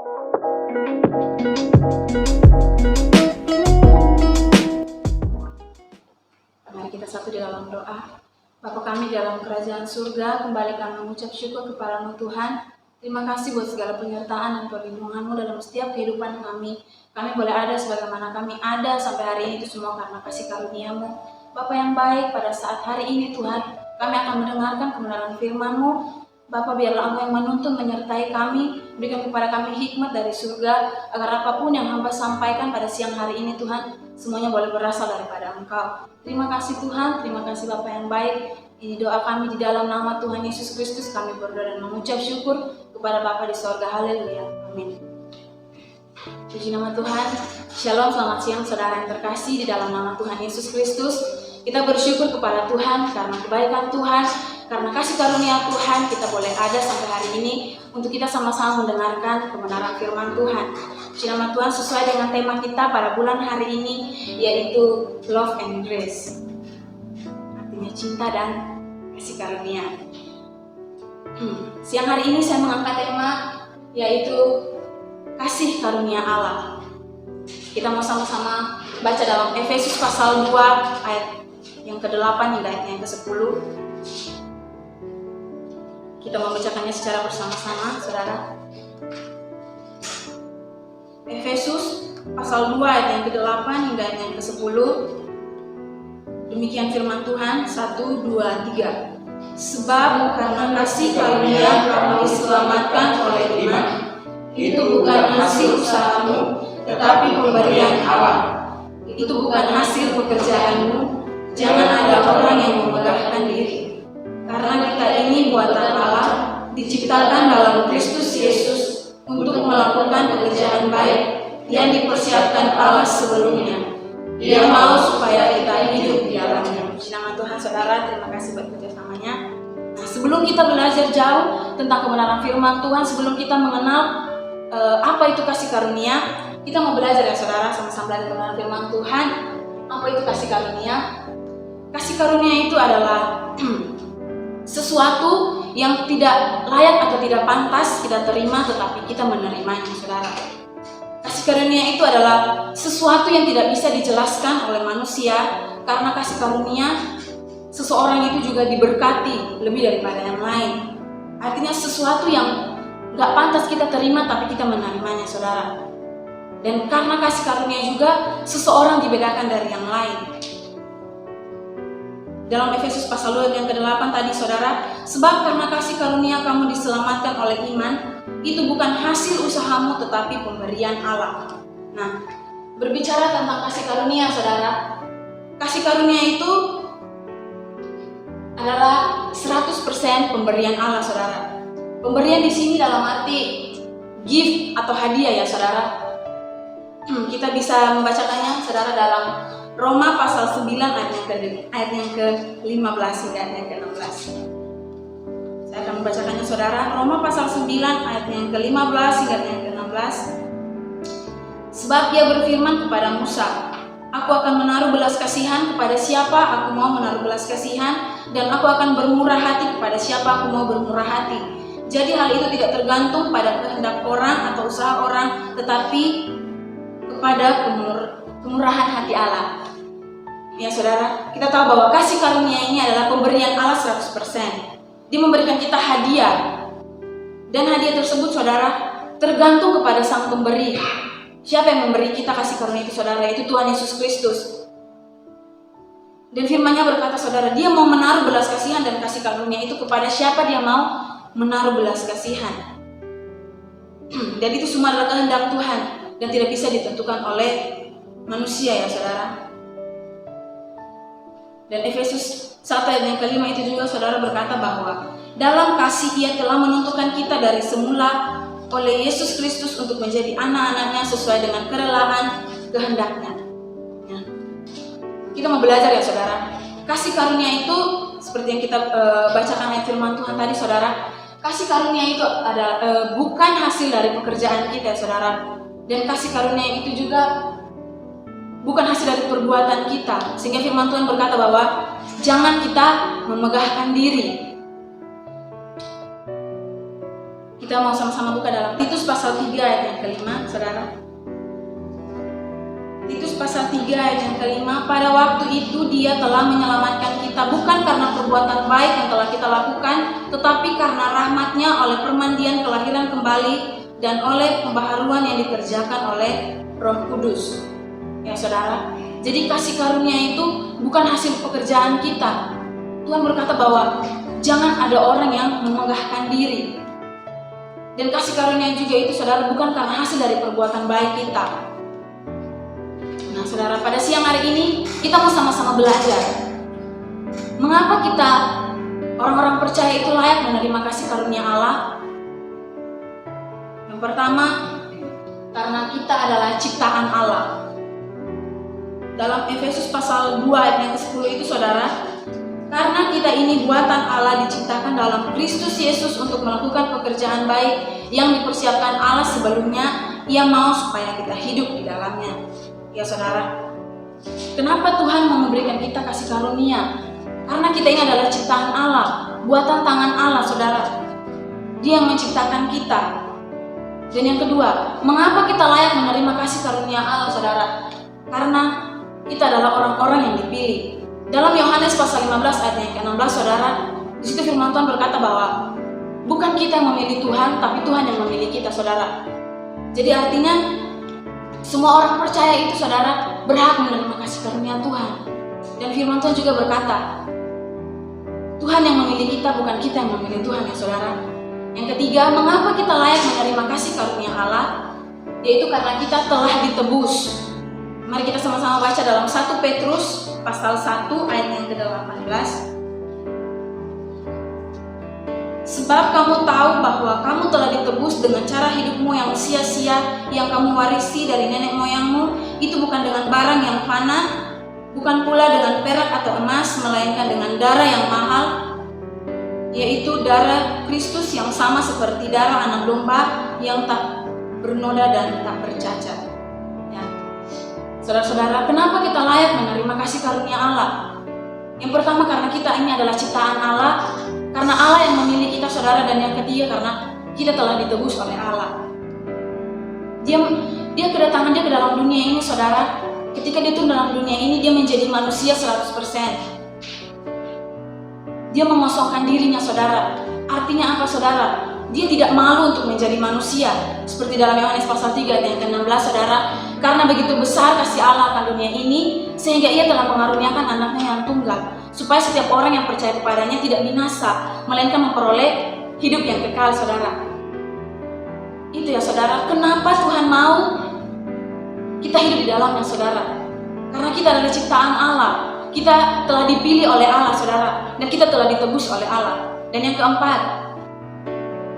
Mari kita satu di dalam doa. Bapa kami di dalam kerajaan surga, kembali kami mengucap syukur kepada-Mu Tuhan. Terima kasih buat segala penyertaan dan perlindungan-Mu dalam setiap kehidupan kami. Kami boleh ada sebagaimana kami ada sampai hari ini itu semua karena kasih karunia-Mu. Bapa yang baik, pada saat hari ini Tuhan, kami akan mendengarkan kebenaran firman-Mu. Bapa, biarlah Engkau yang menuntun menyertai kami, berikan kepada kami hikmat dari surga, agar apapun yang Hamba sampaikan pada siang hari ini Tuhan, semuanya boleh berasal daripada Engkau. Terima kasih Tuhan, terima kasih Bapa yang baik. Ini doa kami di dalam nama Tuhan Yesus Kristus, kami berdoa dan mengucap syukur kepada Bapa di sorga. Haleluya, amin. Puji nama Tuhan. Shalom, selamat siang saudara yang terkasih di dalam nama Tuhan Yesus Kristus. Kita bersyukur kepada Tuhan karena kebaikan Tuhan, karena kasih karunia Tuhan, kita boleh ada sampai hari ini untuk kita sama-sama mendengarkan kebenaran firman Tuhan. Puji nama Tuhan, sesuai dengan tema kita pada bulan hari ini, yaitu Love and Grace. Artinya cinta dan kasih karunia. Siang hari ini saya mengangkat tema yaitu kasih karunia Allah. Kita mau sama-sama baca dalam Efesus pasal 2 ayat yang ke-8 hingga ayat yang ke-10. Kita membacakannya secara bersama-sama, saudara. Efesus pasal 2 ayat yang ke-8 hingga ayat yang ke-10. Demikian firman Tuhan, 1, 2, 3. Sebab karena kasih karunia kamu diselamatkan oleh iman. Itu bukan hasil usahamu, tetapi pemberian Allah. Itu bukan hasil pekerjaanmu. Jangan ada orang yang memegahkan diri. Karena kita ini buatan Allah, diciptakan dalam Kristus Yesus untuk melakukan pekerjaan baik yang dipersiapkan Allah sebelumnya. Dia mau supaya kita hidup di dalamnya. Puji nama Tuhan, saudara. Terima kasih buat kerjasamanya. Nah, sebelum kita belajar jauh tentang kebenaran firman Tuhan, sebelum kita mengenal apa itu kasih karunia, kita mau belajar ya saudara, sama-sama belajar kebenaran firman Tuhan. Apa itu kasih karunia? Kasih karunia itu adalah sesuatu yang tidak layak atau tidak pantas kita terima, tetapi kita menerimanya, saudara. Kasih karunia itu adalah sesuatu yang tidak bisa dijelaskan oleh manusia, karena kasih karunia seseorang itu juga diberkati lebih daripada yang lain. Artinya sesuatu yang gak pantas kita terima, tapi kita menerimanya, saudara. Dan karena kasih karunia juga seseorang dibedakan dari yang lain. Dalam Efesus pasal 2 yang ke-8 tadi, saudara, sebab karena kasih karunia kamu diselamatkan oleh iman, itu bukan hasil usahamu tetapi pemberian Allah. Nah, berbicara tentang kasih karunia, saudara, kasih karunia itu adalah 100% pemberian Allah, saudara. Pemberian di sini dalam arti gift atau hadiah ya, saudara. Kita bisa membacakannya, saudara, dalam Roma pasal 9 ayat yang ke-15 hingga ayat yang ke-16. Saya akan membacakannya, saudara. Roma pasal 9 ayat yang ke-15 hingga ayat yang ke-16. Sebab Dia berfirman kepada Musa, Aku akan menaruh belas kasihan kepada siapa aku mau menaruh belas kasihan, dan aku akan bermurah hati kepada siapa aku mau bermurah hati. Jadi hal itu tidak tergantung pada kehendak orang atau usaha orang, tetapi kepada kemurahan hati Allah. Ya saudara, kita tahu bahwa kasih karunia ini adalah pemberian Allah 100%. Dia memberikan kita hadiah. Dan hadiah tersebut, saudara, tergantung kepada sang pemberi. Siapa yang memberi kita kasih karunia itu, saudara? Itu Tuhan Yesus Kristus. Dan firman-Nya berkata, saudara, Dia mau menaruh belas kasihan dan kasih karunia itu kepada siapa Dia mau menaruh belas kasihan. Dan itu semua adalah kehendak Tuhan dan tidak bisa ditentukan oleh manusia, ya saudara. Dan Efesus 1 ayat yang ke-5 itu juga, saudara, berkata bahwa dalam kasih Ia telah menentukan kita dari semula oleh Yesus Kristus untuk menjadi anak-anaknya sesuai dengan kerelaan kehendak-Nya. Ya. Kita mau belajar ya saudara, kasih karunia itu seperti yang kita bacakan ayat firman Tuhan tadi, saudara. Kasih karunia itu ada bukan hasil dari pekerjaan kita, saudara. Dan kasih karunia itu juga bukan hasil dari perbuatan kita. Sehingga firman Tuhan berkata bahwa jangan kita memegahkan diri. Kita Kita mau sama-sama buka dalam Titus pasal 3 ayat yang kelima, saudara. Titus pasal 3 ayat yang kelima, pada waktu itu Dia telah menyelamatkan kita bukan karena perbuatan baik yang telah kita lakukan, tetapi karena rahmat-Nya oleh permandian kelahiran kembali dan oleh pembaharuan yang dikerjakan oleh Roh Kudus. Ya saudara, jadi kasih karunia itu bukan hasil pekerjaan kita. Tuhan berkata bahwa jangan ada orang yang memegahkan diri. Dan kasih karunia juga itu saudara bukan karena hasil dari perbuatan baik kita. Nah saudara, pada siang hari ini kita mau sama-sama belajar mengapa kita orang-orang percaya itu layak menerima kasih karunia Allah. Yang pertama, karena kita adalah ciptaan Allah. Dalam Efesus pasal 2 ayat yang ke-10 itu saudara, karena kita ini buatan Allah diciptakan dalam Kristus Yesus untuk melakukan pekerjaan baik yang dipersiapkan Allah sebelumnya Ia mau supaya kita hidup di dalamnya. Ya saudara, kenapa Tuhan mau memberikan kita kasih karunia? Karena kita ini adalah ciptaan Allah, buatan tangan Allah saudara. Dia yang menciptakan kita. Dan yang kedua, mengapa kita layak menerima kasih karunia Allah saudara? Karena kita adalah orang-orang yang dipilih. Dalam Yohanes pasal 15 ayat yang ke-16 saudara, di situ firman Tuhan berkata bahwa bukan kita yang memilih Tuhan, tapi Tuhan yang memilih kita saudara. Jadi artinya semua orang percaya itu saudara berhak menerima kasih karunia Tuhan. Dan firman Tuhan juga berkata, Tuhan yang memilih kita, bukan kita yang memilih Tuhan ya saudara. Yang ketiga, mengapa kita layak menerima kasih karunia Allah? Yaitu karena kita telah ditebus. Mari kita sama-sama baca dalam 1 Petrus pasal 1 ayat yang ke-18. Sebab kamu tahu bahwa kamu telah ditebus dengan cara hidupmu yang sia-sia yang kamu warisi dari nenek moyangmu, itu bukan dengan barang yang fana, bukan pula dengan perak atau emas, melainkan dengan darah yang mahal, yaitu darah Kristus yang sama seperti darah anak domba yang tak bernoda dan tak bercacat. Saudara-saudara, kenapa kita layak menerima kasih karunia Allah? Yang pertama karena kita ini adalah ciptaan Allah, karena Allah yang memilih kita saudara, dan yang ketiga karena kita telah ditebus oleh Allah. Dia kedatangan dia ke dalam dunia ini saudara, ketika dia turun dalam dunia ini dia menjadi manusia 100%. Dia mengosongkan dirinya saudara. Artinya apa saudara? Dia tidak malu untuk menjadi manusia. Seperti dalam Yohanes pasal 3 ayat yang ke-16 saudara, karena begitu besar kasih Allah akan dunia ini, sehingga Ia telah mengaruniakan anaknya yang tunggal, supaya setiap orang yang percaya kepadanya tidak binasa, melainkan memperoleh hidup yang kekal saudara. Itu ya saudara, kenapa Tuhan mau kita hidup di dalamnya saudara? Karena kita adalah ciptaan Allah. Kita telah dipilih oleh Allah saudara, dan kita telah ditebus oleh Allah. Dan yang keempat,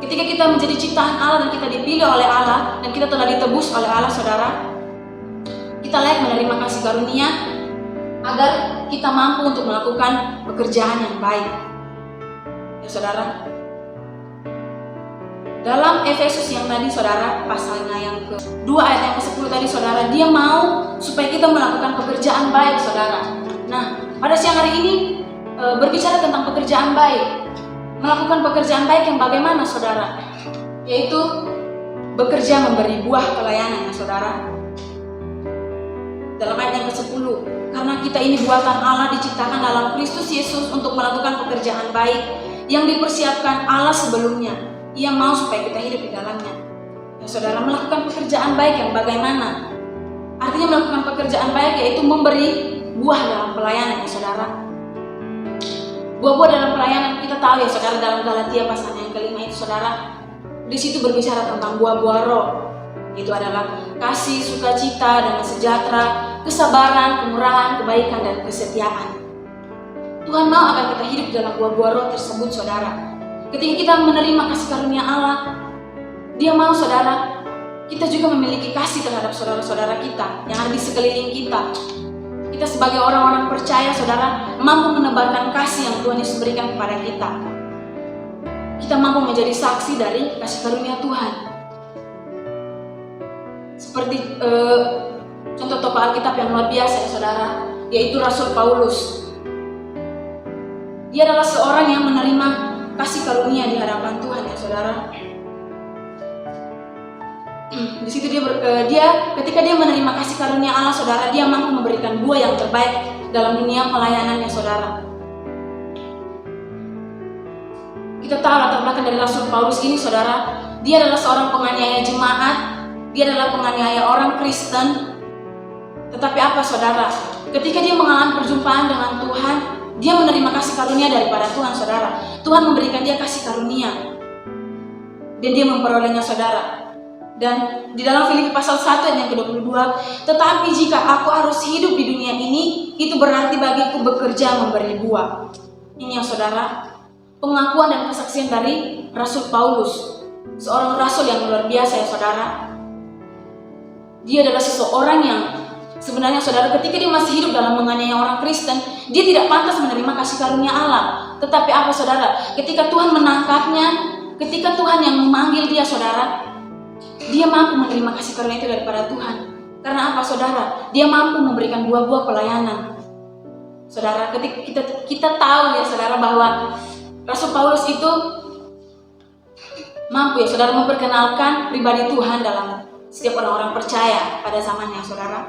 ketika kita menjadi ciptaan Allah dan kita dipilih oleh Allah dan kita telah ditebus oleh Allah saudara, kita layak menerima kasih karunia agar kita mampu untuk melakukan pekerjaan yang baik. Ya saudara, dalam Efesus yang tadi saudara, pasalnya yang ke-2 ayat yang ke-10 tadi saudara, dia mau supaya kita melakukan pekerjaan baik saudara. Nah, pada siang hari ini berbicara tentang pekerjaan baik. Melakukan pekerjaan baik yang bagaimana saudara? Yaitu bekerja memberi buah pelayanan ya saudara. Dalam ayat yang ke-10, karena kita ini buatan Allah diciptakan dalam Kristus Yesus untuk melakukan pekerjaan baik yang dipersiapkan Allah sebelumnya. Ia mau supaya kita hidup di dalamnya. Ya saudara, melakukan pekerjaan baik yang bagaimana? Artinya melakukan pekerjaan baik yaitu memberi buah dalam pelayanan ya saudara. Buah-buah dalam pelayanan kita tahu ya saudara, dalam Galatia pasal yang ke-5 itu saudara, di situ berbicara tentang buah-buah roh. Itu adalah kasih, sukacita, damai sejahtera, kesabaran, kemurahan, kebaikan, dan kesetiaan. Tuhan mau agar kita hidup dalam buah-buah roh tersebut saudara. Ketika kita menerima kasih karunia Allah, Dia mau saudara, kita juga memiliki kasih terhadap saudara-saudara kita yang ada di sekeliling kita. Kita sebagai orang-orang percaya saudara, mampu menebarkan kasih yang Tuhan Yesus berikan kepada kita. Kita mampu menjadi saksi dari kasih karunia Tuhan. Seperti contoh tokoh Alkitab yang luar biasa ya saudara, yaitu Rasul Paulus. Dia adalah seorang yang menerima kasih karunia di hadapan Tuhan ya saudara. Di situ dia ketika dia menerima kasih karunia Allah, saudara, dia mampu memberikan buah yang terbaik dalam dunia pelayanannya, saudara. Kita tahu latar belakang dari Rasul Paulus ini, saudara. Dia adalah seorang penganiaya jemaat, dia adalah penganiaya orang Kristen. Tetapi apa, saudara? Ketika dia mengalami perjumpaan dengan Tuhan, dia menerima kasih karunia daripada Tuhan, saudara. Tuhan memberikan dia kasih karunia dan dia memperolehnya, saudara. Dan di dalam Filipi pasal 1 ayat yang ke-22, tetapi jika aku harus hidup di dunia ini, itu berarti bagiku bekerja memberi buah. Ini yang, saudara, pengakuan dan kesaksian dari Rasul Paulus, seorang rasul yang luar biasa, ya saudara. Dia adalah seseorang yang sebenarnya, saudara, ketika dia masih hidup dalam menganiaya orang Kristen, dia tidak pantas menerima kasih karunia Allah. Tetapi apa, saudara? Ketika Tuhan menangkapnya, ketika Tuhan yang memanggil dia, saudara, dia mampu menerima kasih karunia itu daripada Tuhan. Karena apa, saudara? Dia mampu memberikan buah-buah pelayanan. Saudara, ketika kita tahu, ya saudara, bahwa Rasul Paulus itu mampu, ya saudara, memperkenalkan pribadi Tuhan dalam setiap orang-orang percaya pada zamannya, saudara.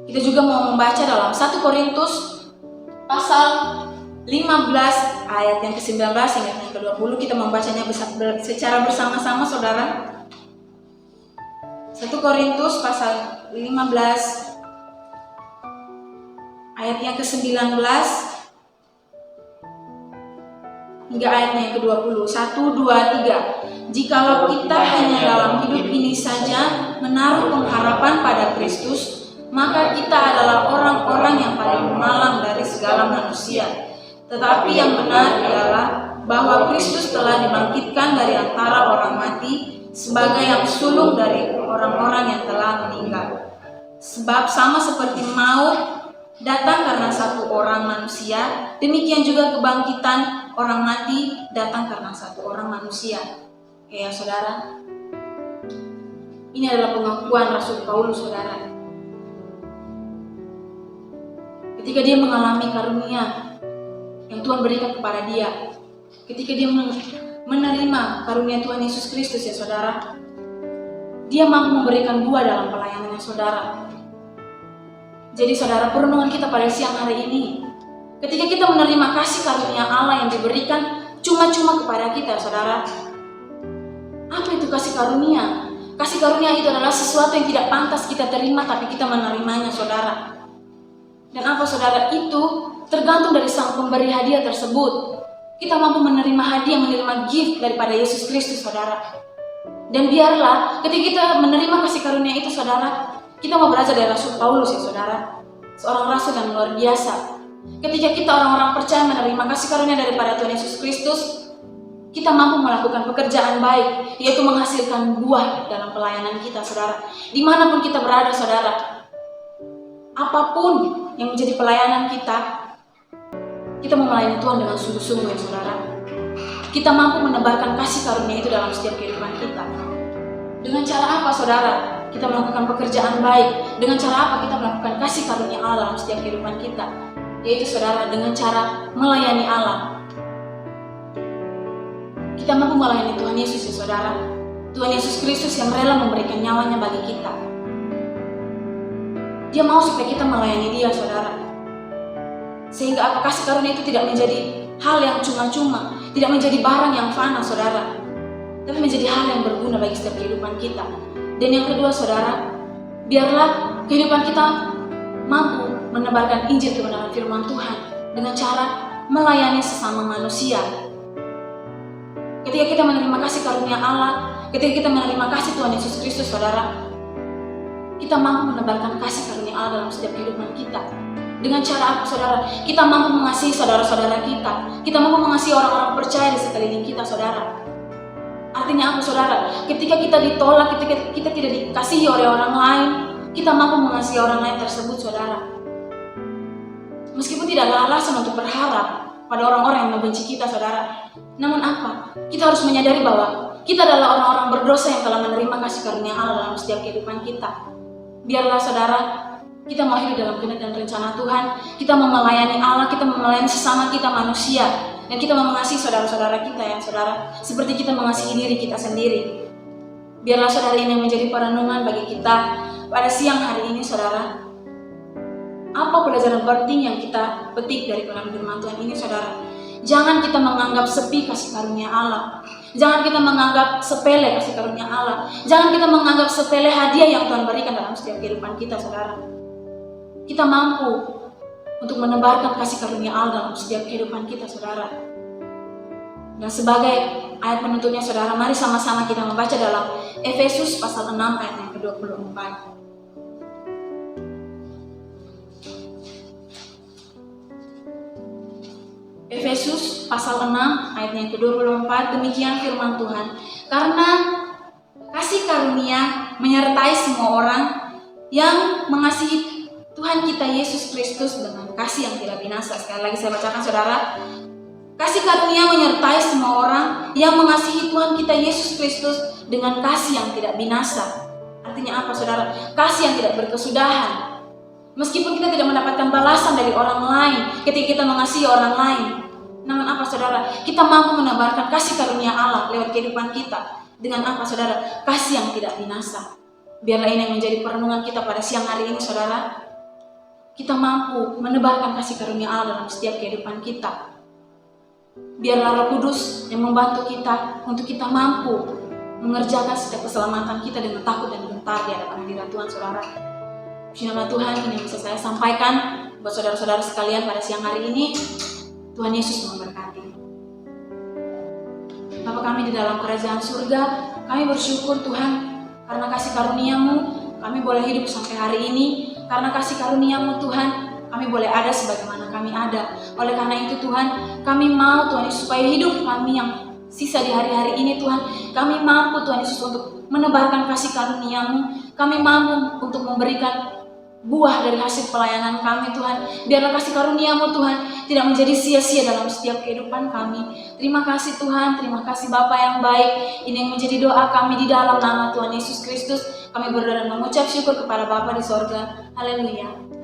Kita juga mau membaca dalam 1 Korintus pasal 15 ayat yang ke-19 hingga yang ke-20. Kita membacanya secara bersama-sama, saudara. 1 Korintus pasal 15 ayat yang ke-19 hingga ayat yang ke-20. 1, 2, 3. Jikalau kita hanya dalam hidup ini saja menaruh pengharapan pada Kristus, maka kita adalah orang-orang yang paling malang dari segala manusia. Tetapi yang benar ialah bahwa Kristus telah dibangkitkan dari antara orang mati sebagai yang sulung dari orang-orang yang telah meninggal. Sebab sama seperti maut datang karena satu orang manusia, demikian juga kebangkitan orang mati datang karena satu orang manusia. Ya saudara, ini adalah pengakuan Rasul Paulus, saudara. Ketika dia mengalami karunia yang Tuhan berikan kepada dia, ketika dia menerima karunia Tuhan Yesus Kristus, ya saudara, dia mampu memberikan buah dalam pelayanannya, saudara. Jadi, saudara, perenungan kita pada siang hari ini, ketika kita menerima kasih karunia Allah yang diberikan cuma-cuma kepada kita, saudara, apa itu kasih karunia? Kasih karunia itu adalah sesuatu yang tidak pantas kita terima, tapi kita menerimanya, saudara. Dan apa, saudara? Itu tergantung dari sang pemberi hadiah tersebut. Kita mampu menerima hadiah, menerima gift daripada Yesus Kristus, saudara. Dan biarlah ketika kita menerima kasih karunia itu, saudara, kita mau belajar dari Rasul Paulus, ya saudara, seorang rasul yang luar biasa. Ketika kita orang-orang percaya menerima kasih karunia daripada Tuhan Yesus Kristus, kita mampu melakukan pekerjaan baik, yaitu menghasilkan buah dalam pelayanan kita, saudara. Dimanapun kita berada, saudara, apapun yang menjadi pelayanan kita mau melayani Tuhan dengan sungguh-sungguh, ya saudara. Kita mampu menebarkan kasih karunia itu dalam setiap kehidupan kita. Dengan cara apa, saudara? Kita melakukan pekerjaan baik. Dengan cara apa kita melakukan kasih karunia Allah dalam setiap kehidupan kita? Yaitu, saudara, dengan cara melayani Allah. Kita mampu melayani Tuhan Yesus, ya saudara. Tuhan Yesus Kristus yang rela memberikan nyawanya bagi kita. Dia mau supaya kita melayani dia, saudara. Sehingga apa, kasih karunia itu tidak menjadi hal yang cuma-cuma, tidak menjadi barang yang fana, saudara, tapi menjadi hal yang berguna bagi setiap kehidupan kita. Dan yang kedua, saudara, biarlah kehidupan kita mampu menebarkan Injil kebenaran firman Tuhan dengan cara melayani sesama manusia. Ketika kita menerima kasih karunia Allah, ketika kita menerima kasih Tuhan Yesus Kristus, saudara, kita mampu menebarkan kasih karunia Allah dalam setiap kehidupan kita. Dengan cara apa, saudara? Kita mampu mengasihi saudara-saudara kita. Kita mampu mengasihi orang-orang percaya di sekeliling kita, saudara. Artinya apa, saudara? Ketika kita ditolak, ketika kita tidak dikasihi oleh orang lain, kita mampu mengasihi orang lain tersebut, saudara. Meskipun tidak ada alasan untuk berharap pada orang-orang yang membenci kita, saudara. Namun apa? Kita harus menyadari bahwa kita adalah orang-orang berdosa yang telah menerima kasih karunia Allah dalam setiap kehidupan kita. Biarlah, saudara, kita mau hidup dalam kehendak dan rencana Tuhan. Kita mau melayani Allah, kita mau melayani sesama kita manusia Dan kita mau mengasihi saudara-saudara kita ya saudara, seperti kita mengasihi diri kita sendiri. Biarlah saudara ini menjadi perenungan bagi kita pada siang hari ini saudara. Apa pelajaran penting yang kita petik dari dalam firman Tuhan ini saudara? Jangan kita menganggap sepi kasih karunia Allah. Jangan kita menganggap sepele kasih karunia Allah. Jangan kita menganggap sepele hadiah yang Tuhan berikan dalam setiap kehidupan kita saudara. Kita mampu untuk menebarkan kasih karunia Allah dalam setiap kehidupan kita saudara. Dan sebagai ayat penutupnya saudara, mari sama-sama kita membaca dalam Efesus pasal 6 ayat yang ke-24. Efesus pasal 6 ayat yang ke-24, demikian firman Tuhan. Karena kasih karunia menyertai semua orang yang mengasihi Tuhan kita Yesus Kristus dengan kasih yang tidak binasa. Sekali lagi saya bacakan saudara. Kasih karunia menyertai semua orang yang mengasihi Tuhan kita Yesus Kristus dengan kasih yang tidak binasa. Artinya apa saudara? Kasih yang tidak berkesudahan. Meskipun kita tidak mendapatkan balasan dari orang lain ketika kita mengasihi orang lain. Namun apa saudara? Kita mampu menebarkan kasih karunia Allah lewat kehidupan kita. Dengan apa saudara? Kasih yang tidak binasa. Biarlah ini yang menjadi perenungan kita pada siang hari ini saudara. Kita mampu menebarkan kasih karunia Allah dalam setiap kehidupan kita. Biarlah Roh Kudus yang membantu kita untuk kita mampu mengerjakan setiap keselamatan kita dengan takut dan gentar di hadapan hadirat Tuhan saudara. Firman Tuhan ini bisa saya sampaikan buat saudara-saudara sekalian pada siang hari ini. Tuhan Yesus memberkati. Bapa kami di dalam kerajaan surga, kami bersyukur Tuhan karena kasih karunia-Mu kami boleh hidup sampai hari ini. Karena kasih karunia-Mu Tuhan, kami boleh ada sebagaimana kami ada. Oleh karena itu Tuhan, kami mau Tuhan Yesus supaya hidup kami yang sisa di hari-hari ini Tuhan, kami mampu Tuhan Yesus untuk menebarkan kasih karunia-Mu. Kami mampu untuk memberikan buah dari hasil pelayanan kami Tuhan. Biarlah kasih karunia-Mu Tuhan tidak menjadi sia-sia dalam setiap kehidupan kami. Terima kasih Tuhan, terima kasih Bapa yang baik. Ini yang menjadi doa kami di dalam nama Tuhan Yesus Kristus. Kami berdoa dan mengucap syukur kepada Bapa di sorga. Haleluya.